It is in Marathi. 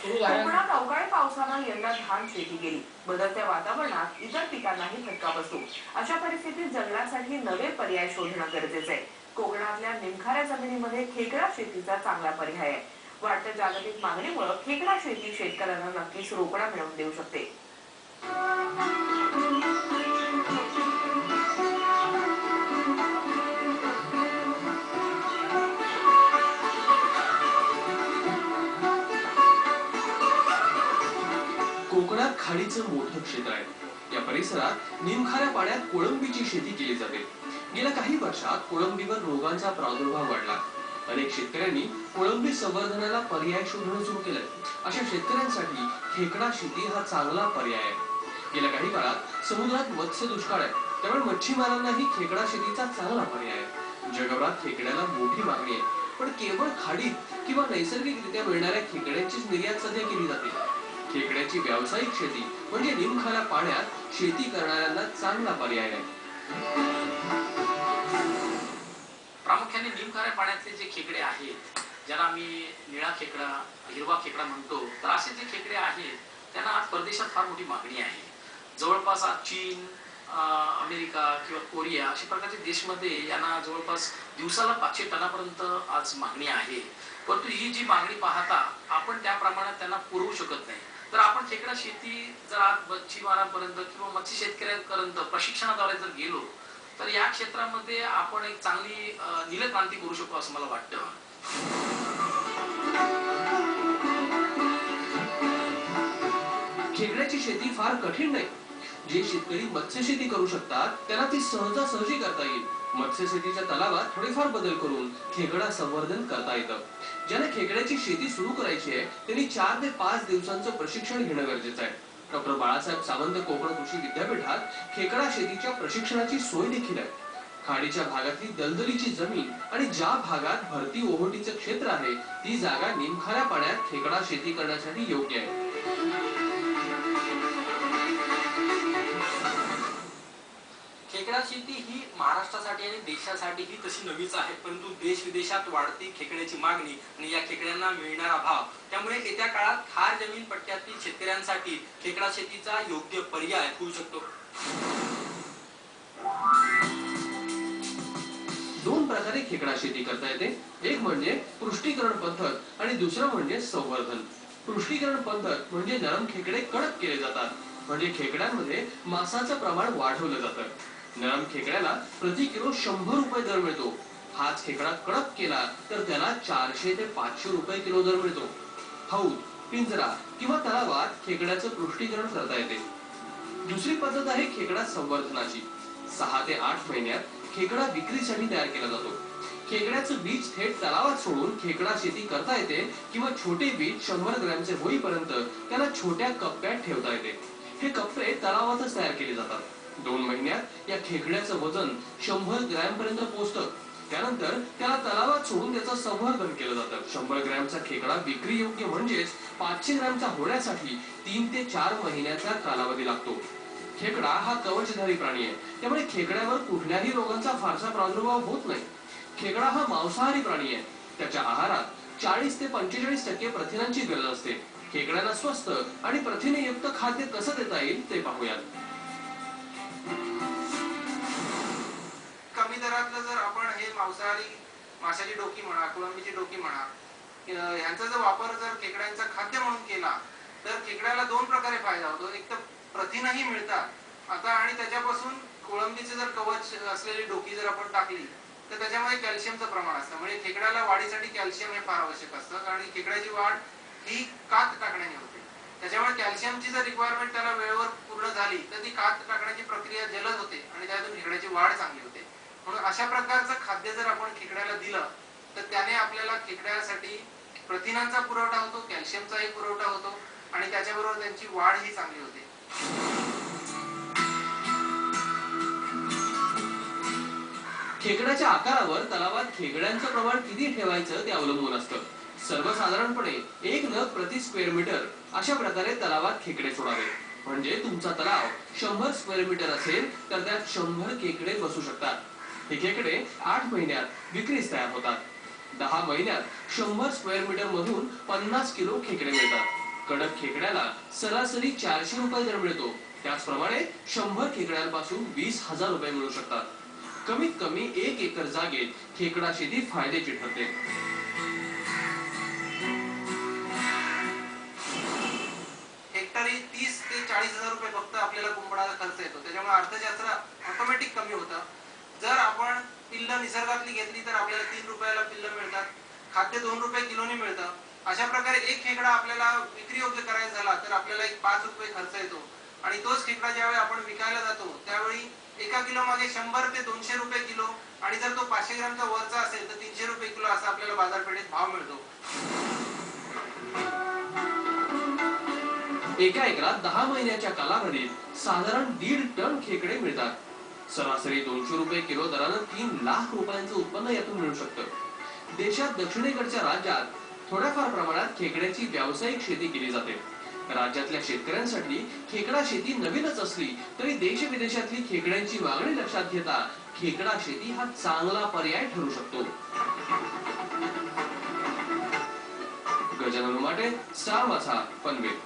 सुरू झाल्या. कोकणात अवकाळी पावसानं यंदा धान शेती केली. बदलत्या वातावरणात इतर पिकांनाही फटका बसतो. अशा परिस्थितीत जंगलासाठी नवे पर्याय शोधणं गरजेचं आहे. कोकणातल्या निमखाऱ्या जमिनीमध्ये खेकडा शेतीचा चांगला पर्याय आहे. वाढत्या जागतिक मागणीमुळे खेकडा शेती शेतकऱ्यांना नक्कीच रोकडा मिळवून देऊ शकते. कोकणात खाडीचं मोठं क्षेत्र आहे. या परिसरात निमखाऱ्या पाण्यात कोळंबीची शेती केली जाते. गेल्या काही वर्षात कोळंबीवर रोगांचा प्रादुर्भाव वाढला. अनेक शेतकऱ्यांनी कोळंबी संवर्धनाला पर्याय शोधणं सुरू केलंय. अशा शेतकऱ्यांसाठी खेकडा शेती हा चांगला पर्याय आहे. गेल्या काही काळात समुद्रात मत्स्य दुष्काळ आहे, त्यामुळे मच्छीमारांनाही खेकडा शेतीचा चांगला पर्याय आहे. जगभरात खेकड्याला मोठी मागणी आहे, पण केवळ खाडीत किंवा नैसर्गिकरित्या मिळणाऱ्या खेकड्यांचीच निर्यात सध्या केली जाते. खेकड्याची व्यावसायिक शेती म्हणजे निमखाऱ्या पाण्यात शेती करणाऱ्यांना चांगला पर्याय आहे. प्रामुख्याने निमखाऱ्या पाण्यातले जे खेकडे आहेत, ज्याला आम्ही निळा खेकडा, हिरवा खेकडा म्हणतो, तर असे जे खेकडे आहेत त्यांना आज परदेशात फार मोठी मागणी आहे. जवळपास आज चीन, अमेरिका किंवा कोरिया अशा प्रकारचे देशमध्ये यांना जवळपास दिवसाला 500 टनापर्यंत आज मागणी आहे. परंतु ही जी मागणी पाहता आपण त्या प्रमाणात त्यांना पुरवू शकत नाही. तर आपण खेकडा शेती जर आज मच्छीमारांपर्यंत किंवा मत्स्य शेतकऱ्यांपर्यंत प्रशिक्षणाद्वारे जर गेलो तर या क्षेत्रामध्ये आपण एक चांगली नीलक्रांती करू शकतो असं मला वाटतं. खेकड्याची शेती फार कठीण नाही. जे शेतकरी मत्स्यशेती करू शकतात त्यांना ती सहजासहजी करता येईल. मत्स्यशेतीच्या तलावात थोडेफार बदल करून खेकडा संवर्धन करता येतं. ज्याने खेकड्याची शेती सुरू करायची आहे त्यांनी 4 ते 5 दिवसांचं प्रशिक्षण घेणं गरजेचं आहे. डॉक्टर बाळासाहेब सावंत कोकण कृषी विद्यापीठात खेकडा शेतीच्या प्रशिक्षणाची सोय देखील आहे. खाडीच्या भागातली दलदलीची जमीन आणि ज्या भागात भरती ओहोटीचं क्षेत्र आहे ती जागा निमखाऱ्या पाण्यात खेकडा शेती करण्यासाठी योग्य आहे. खेकडा शेती ही महाराष्ट्रासाठी आणि देशासाठी ही तशी नवीच आहे, परंतु देश विदेशात वाढती खेकड्याची मागणी आणि या खेकड्यांना मिळणारा भाव, त्यामुळे येत्या काळात खार जमीन पट्ट्यातील शेतकऱ्यांसाठी खेकडा शेतीचा योग्य पर्याय होऊ शकतो. 2 प्रकारे खेकडा शेती करता येते. एक म्हणजे पुष्टीकरण पद्धत आणि दुसरं म्हणजे संवर्धन. पुष्टीकरण पद्धत म्हणजे नरम खेकडे कडक केले जातात, म्हणजे खेकड्यांमध्ये मांसाचं प्रमाण वाढवलं जातं. नरम खेकड्याला प्रति किलो 100 रुपये दर मिळतो. हाच खेकडा कडक केला तर त्याला 400 ते 500 रुपये किलो दर मिळतो. हौद, पिंजरा किंवा तलावात खेकड्याचं पुष्टीकरण करता येते. दुसरी पद्धत आहे खेकडा संवर्धनाची. 6 ते 8 महिन्यात खेकडा विक्रीसाठी तयार केला जातो. खेकड्याचं बीज थेट तलावात सोडून खेकडा शेती करता येते किंवा छोटे बीज 100 ग्रॅमचे होईपर्यंत त्याला छोट्या कप्प्यात ठेवता येते. हे कप्पे तलावातच तयार केले जातात. 2 महिन्यात या खेकड्याचं वजन 100 ग्रॅम पर्यंत पोहोचतं. त्यानंतर त्याला तलावात सोडून त्याचं संवर्धन केलं जातं. 100 ग्रॅमचा खेकडा विक्री योग्य म्हणजेच 500 ग्रॅमचा होण्यासाठी 3 ते 4 महिन्याचा कालावधी लागतो. खेकडा हा कवचधारी प्राणी आहे, त्यामुळे खेकड्यावर कुठल्याही रोगांचा फारसा प्रादुर्भाव होत नाही. खेकडा हा मांसाहारी प्राणी आहे. त्याच्या आहारात 40 ते 45% प्रथिनांची गरज असते. खेकड्यांना स्वस्त आणि प्रथिनयुक्त खाद्य कसं देता येईल ते पाहूयात. कमी दरातलं जर आपण हे मांसाहारी माशाची डोकी म्हणा, कोळंबीची डोकी म्हणा, ह्यांचा जर वापर जर खेकड्यांचा खाद्य म्हणून केला तर खेकड्याला 2 प्रकारे फायदा होतो. एक तर प्रथिनही मिळतात आता, आणि त्याच्यापासून कोळंबीचे जर कवच असलेली डोकी जर आपण टाकली तर त्याच्यामध्ये कॅल्शियमचं प्रमाण असतं. म्हणजे खेकड्याला वाढीसाठी कॅल्शियम हे फार आवश्यक असतं, कारण खेकड्याची वाढ ही कात टाकण्याने होते. त्याच्यामुळे कॅल्शियमची जर रिक्वायरमेंट त्याला वेळेवर पूर्ण झाली तर ती कात टाकण्याची प्रक्रिया जलद होते आणि त्यातून खेकड्याची वाढ चांगली होते. म्हणून अशा प्रकारचं खाद्य जर आपण खेकड्याला दिलं तर त्याने आपल्याला खेकड्यासाठी प्रथिनांचा पुरवठा होतो, कॅल्शियमचाही पुरवठा होतो आणि त्याच्याबरोबर त्यांची वाढ ही चांगली होते. खेकड्याच्या आकारावर तलावात खेकड्यांचं प्रमाण किती ठेवायचं ते अवलंबून असतं. सर्वसाधारणपणे 1 नग प्रति स्क्वेअर मीटर अशा प्रकारे तलावात खेकडे सोडावे. म्हणजे तुमचा तलाव 100 स्क्वेअर मीटर असेल तर त्यात 100 खेकडे बसू शकतात. हे खेकडे 8 महिन्यात विक्रीस तयार होतात. 10 महिन्यात 100 स्क्वेअर मीटर मधून 50 किलो खेकडे मिळतात. कडक खेकड्याला सरासरी 400 रुपये दर मिळतो. त्याचप्रमाणे 100 खेकड्यांपासून 20,000 रुपये मिळू शकतात. कमीत कमी 1 एकर जागेत खेकडा शेती फायद्याची ठरते. हेक्टरी 30 ते 40,000 रुपये फक्त आपल्याला कुंपणाला खर्च येतो. त्याच्यामुळे अर्थशास्त्र ऑटोमॅटिक कमी होतं. जर आपण पिल्ल निसर्गातली घेतली तर आपल्याला 3 रुपयाला पिल्ल मिळतात. खाद्य 2 रुपये किलोनी मिळतं. अशा प्रकारे एक खेकडा आपल्याला विक्री योग्य करायचा झाला तर आपल्याला एक 5 रुपये खर्च येतो. आणि तोच खेकडा ज्यावेळी आपण विकायला जातो त्यावेळी एका किलो मागे 100 ते 200 रुपये किलो आणि जर तो 500 ग्रामचा वरचा असेल तर 300 रुपये किलो असा आपल्याला बाजारपेठेत भाव मिळतो. एका एकरात 10 महिन्याच्या कालावधीत साधारण 1.5 टन खेकडे मिळतात. सरासरी 200 रुपये किलो दरानं 3 लाख रुपयांचं उत्पन्न यातून मिळू शकतं. देशात दक्षिणेकडच्या राज्यात थोड्याफार प्रमाणात खेकड्याची व्यावसायिक शेती केली जाते. राज्यातल्या शेतकऱ्यांसाठी खेकडा शेती नवीनच असली तरी देश विदेशातली खेकड्यांची मागणी लक्षात घेता खेकडा शेती हा चांगला पर्याय ठरू शकतो. गजानन उमाटे, स्टार माझा, पनवेल.